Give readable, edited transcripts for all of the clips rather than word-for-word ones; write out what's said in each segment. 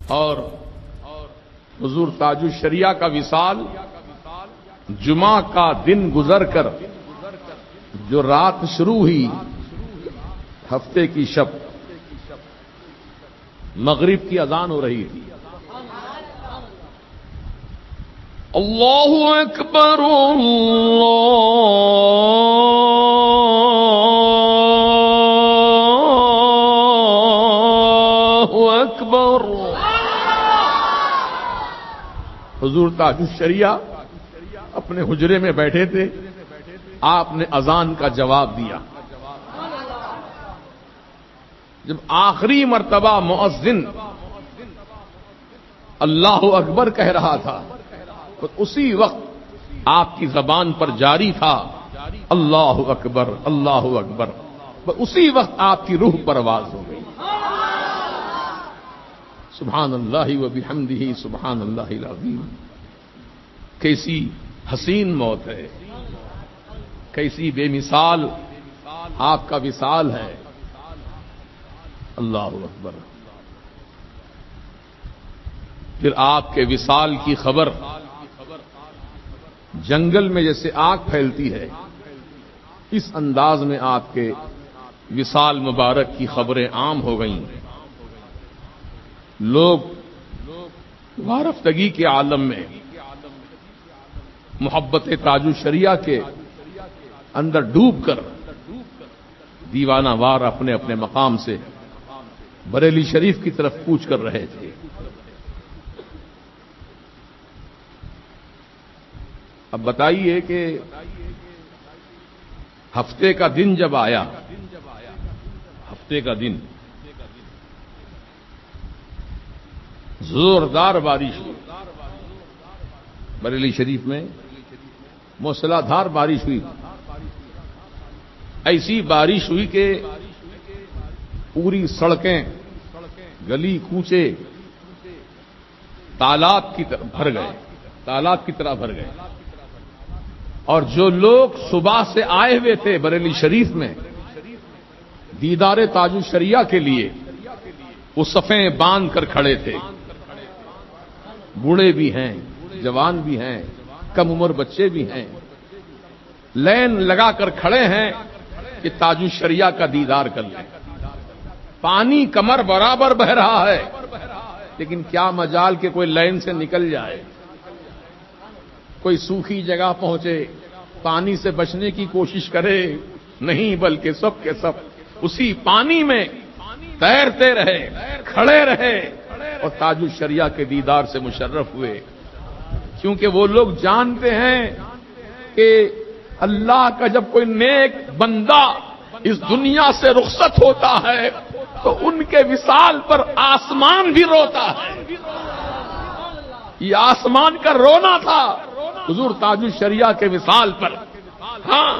اور حضور تاج الشریعہ کا وصال جمعہ کا دن گزر کر جو رات شروع ہوئی، ہفتے کی شب، مغرب کی اذان ہو رہی تھی۔ اللہ اکبر اللہ اکبر۔ حضور تاج الشریعہ اپنے حجرے میں بیٹھے تھے، آپ نے اذان کا جواب دیا۔ جب آخری مرتبہ مؤذن اللہ اکبر کہہ رہا تھا تو اسی وقت آپ کی زبان پر جاری تھا اللہ اکبر اللہ اکبر، اسی وقت آپ کی روح پرواز ہو گئی۔ سبحان اللہ و بحمدہ سبحان اللہ العظیم۔ کیسی حسین موت ہے، کیسی بے مثال آپ کا وصال ہے۔ اللہ اکبر۔ پھر آپ کے وصال کی خبر جنگل میں جیسے آگ پھیلتی ہے، اس انداز میں آپ کے وصال مبارک کی خبریں عام ہو گئیں۔ لوگ وارفتگی کے عالم میں محبت تاج الشریعہ کے اندر ڈوب کر دیوانہ وار اپنے اپنے مقام سے بریلی شریف کی طرف کوچ کر رہے تھے۔ اب بتائیے کہ ہفتے کا دن جب آیا، ہفتے کا دن زوردار بارش ہوئی، بریلی شریف میں موسلا دھار بارش ہوئی۔ ایسی بارش ہوئی کہ پوری سڑکیں، گلی کوچے تالاب کی طرح بھر گئے، تالاب کی طرح بھر گئے۔ اور جو لوگ صبح سے آئے ہوئے تھے بریلی شریف میں دیدار تاج الشریعہ کے لیے، وہ صفیں باندھ کر کھڑے تھے، بوڑھے بھی ہیں، جوان بھی ہیں، کم عمر بچے بھی ہیں، لین لگا کر کھڑے ہیں کہ تاج الشریعہ کا دیدار کر لیں۔ پانی کمر برابر بہ رہا ہے، لیکن کیا مجال کہ کوئی لائن سے نکل جائے، کوئی سوکھی جگہ پہنچے، پانی سے بچنے کی کوشش کرے، نہیں، بلکہ سب کے سب اسی پانی میں تیرتے رہے، کھڑے رہے اور تاج الشریعہ کے دیدار سے مشرف ہوئے۔ کیونکہ وہ لوگ جانتے ہیں کہ اللہ کا جب کوئی نیک بندہ اس دنیا سے رخصت ہوتا ہے تو ان کے وصال پر آسمان بھی روتا ہے۔ یہ آسمان کا رونا تھا حضور تاج الشریعہ کے وصال پر۔ ہاں،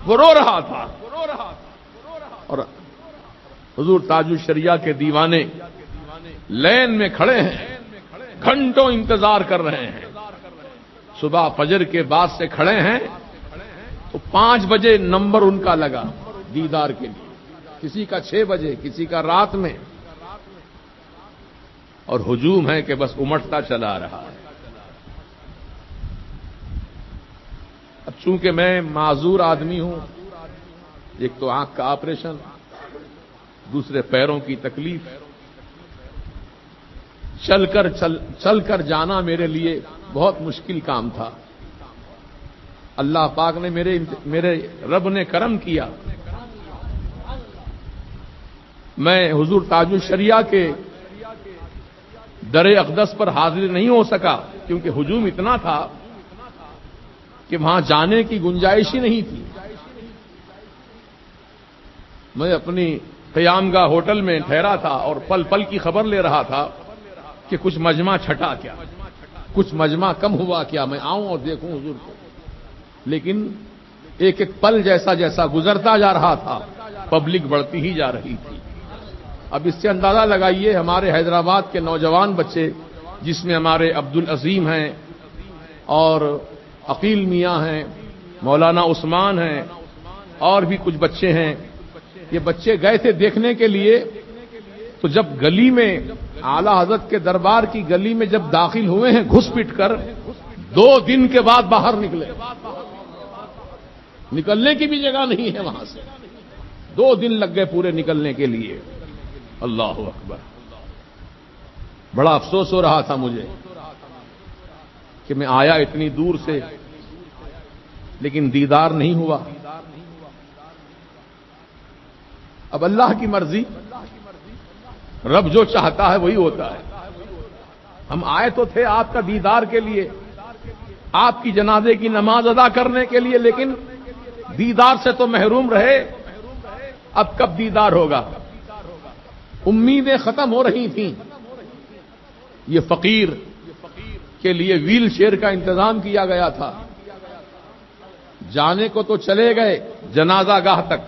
وہ رو رہا تھا، اور حضور تاج الشریعہ کے دیوانے لین میں کھڑے ہیں، گھنٹوں انتظار کر رہے ہیں۔ صبح فجر کے بعد سے کھڑے ہیں تو 5 بجے نمبر ان کا لگا دیدار کے لیے، کسی کا 6 بجے، کسی کا رات میں، اور ہجوم ہے کہ بس امٹتا چلا رہا ہے۔ اب چونکہ میں معذور آدمی ہوں، ایک تو آنکھ کا آپریشن، دوسرے پیروں کی تکلیف، چل کر جانا میرے لیے بہت مشکل کام تھا۔ اللہ پاک نے میرے رب نے کرم کیا، میں حضور تاج الشریعہ کے در اقدس پر حاضر نہیں ہو سکا، کیونکہ ہجوم اتنا تھا کہ وہاں جانے کی گنجائش ہی نہیں تھی۔ میں اپنی قیام گاہ ہوٹل میں ٹھہرا تھا اور پل پل کی خبر لے رہا تھا کہ کچھ مجمع چھٹا کیا، کچھ مجمع کم ہوا کیا، میں آؤں اور دیکھوں حضور کو۔ لیکن ایک ایک پل جیسا جیسا گزرتا جا رہا تھا، پبلک بڑھتی ہی جا رہی تھی۔ اب اس سے اندازہ لگائیے ہمارے حیدرآباد کے نوجوان بچے، جس میں ہمارے عبدالعظیم ہیں اور عقیل میاں ہیں، مولانا عثمان ہیں، اور بھی کچھ بچے ہیں، یہ بچے گئے تھے دیکھنے کے لیے، تو جب گلی میں اعلی حضرت کے دربار کی گلی میں جب داخل ہوئے ہیں گھس پٹ کر، 2 دن کے بعد باہر نکلے، نکلنے کی بھی جگہ نہیں ہے وہاں سے، 2 دن لگ گئے پورے نکلنے کے لیے۔ اللہ اکبر، بڑا افسوس ہو رہا تھا مجھے کہ میں آیا اتنی دور سے لیکن دیدار نہیں ہوا۔ اب اللہ کی مرضی، رب جو چاہتا ہے وہی ہوتا ہے۔ ہم آئے تو تھے آپ کا دیدار کے لیے، آپ کی جنازے کی نماز ادا کرنے کے لیے، لیکن دیدار سے تو محروم رہے۔ اب کب دیدار ہوگا؟ امیدیں ختم ہو رہی تھیں۔ یہ فقیر کے لیے ویل چیئر کا انتظام کیا گیا تھا، جانے کو تو چلے گئے جنازہ گاہ تک،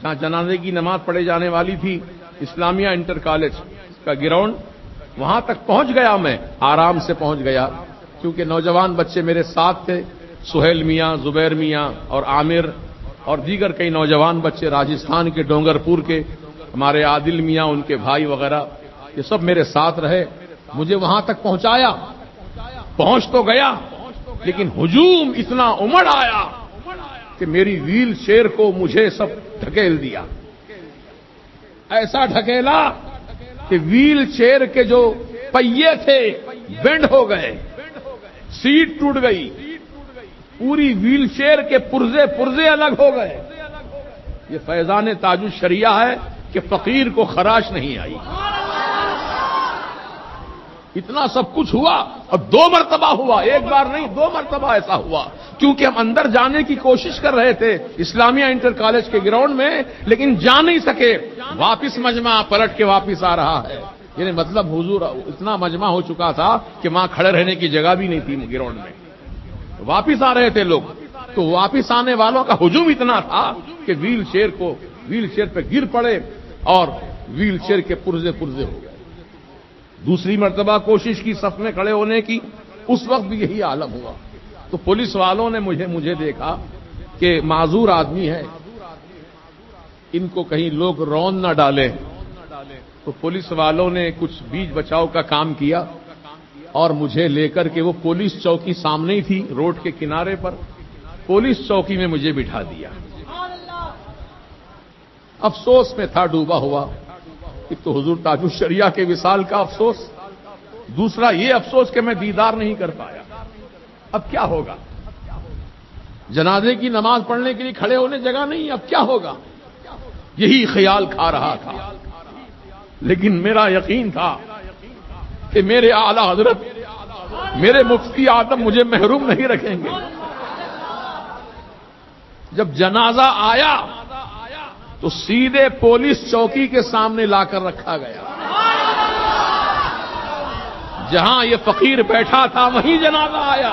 جہاں جنازے کی نماز پڑھے جانے والی تھی، اسلامیہ انٹر کالج کا گراؤنڈ، وہاں تک پہنچ گیا میں، آرام سے پہنچ گیا، کیونکہ نوجوان بچے میرے ساتھ تھے، سہیل میاں، زبیر میاں اور عامر اور دیگر کئی نوجوان بچے راجستھان کے ڈونگر پور کے، ہمارے عادل میاں، ان کے بھائی وغیرہ، یہ سب میرے ساتھ رہے، مجھے وہاں تک پہنچایا۔ پہنچ تو گیا لیکن ہجوم اتنا امڑ آیا کہ میری ویل چیئر کو مجھے سب ڈھکیل دیا، ایسا ڈھکیلا کہ ویل چیئر کے جو پہیے تھے بینڈ ہو گئے، سیٹ ٹوٹ گئی، پوری ویل چیئر کے پرزے الگ ہو گئے۔ یہ فیضان تاج الشریعہ ہے کہ فقیر کو خراش نہیں آئی۔ اتنا سب کچھ ہوا اور 2 مرتبہ ہوا، ایک بار نہیں 2 مرتبہ ایسا ہوا، کیونکہ ہم اندر جانے کی کوشش کر رہے تھے اسلامیہ انٹر کالج کے گراؤنڈ میں، لیکن جا نہیں سکے، واپس مجمع پلٹ کے واپس آ رہا ہے۔ یعنی مطلب حضور اتنا مجمع ہو چکا تھا کہ وہاں کھڑے رہنے کی جگہ بھی نہیں تھی گراؤنڈ میں، واپس آ رہے تھے لوگ، تو واپس آنے والوں کا ہجوم اتنا تھا کہ ویل چیئر پہ گر پڑے اور ویل چیئر کے پرزے ہو گئے۔ دوسری مرتبہ کوشش کی صف میں کھڑے ہونے کی، اس وقت بھی یہی عالم ہوا۔ تو پولیس والوں نے مجھے دیکھا کہ معذور آدمی ہے، ان کو کہیں لوگ رون نہ ڈالیں، تو پولیس والوں نے کچھ بیچ بچاؤ کا کام کیا اور مجھے لے کر کے، وہ پولیس چوکی سامنے ہی تھی روڈ کے کنارے پر، پولیس چوکی میں مجھے بٹھا دیا۔ افسوس میں تھا ڈوبا ہوا، ایک تو حضور تاج الشریعہ کے وصال کا افسوس، دوسرا یہ افسوس کہ میں دیدار نہیں کر پایا۔ اب کیا ہوگا؟ جنازے کی نماز پڑھنے کے لیے کھڑے ہونے جگہ نہیں، اب کیا ہوگا؟ یہی خیال کھا رہا تھا، لیکن میرا یقین تھا کہ میرے اعلی حضرت، میرے مفتی اعظم مجھے محروم نہیں رکھیں گے۔ جب جنازہ آیا تو سیدھے پولیس چوکی کے سامنے لا کر رکھا گیا، جہاں یہ فقیر بیٹھا تھا وہیں جنازہ آیا،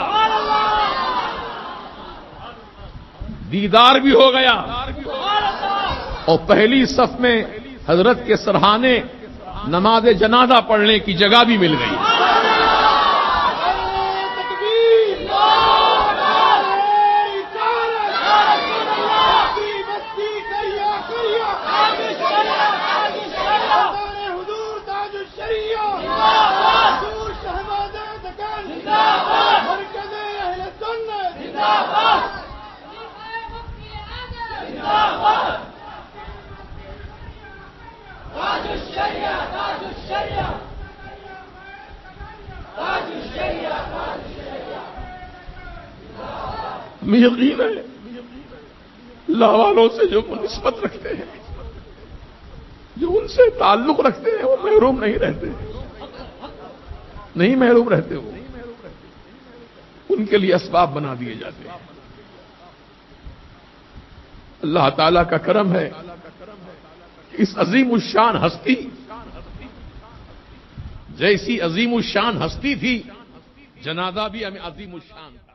دیدار بھی ہو گیا اور پہلی صف میں حضرت کے سرہانے نماز جنازہ پڑھنے کی جگہ بھی مل گئی۔ ہمیں یقین ہے اللہ والوں سے جو نسبت رکھتے ہیں، جو ان سے تعلق رکھتے ہیں، وہ محروم نہیں رہتے، نہیں محروم رہتے، وہ ان کے لیے اسباب بنا دیے جاتے ہیں۔ اللہ تعالیٰ کا کرم ہے، اس عظیم الشان ہستی، جیسی عظیم الشان ہستی تھی، جنازہ بھی ہمیں عظیم الشان تھا۔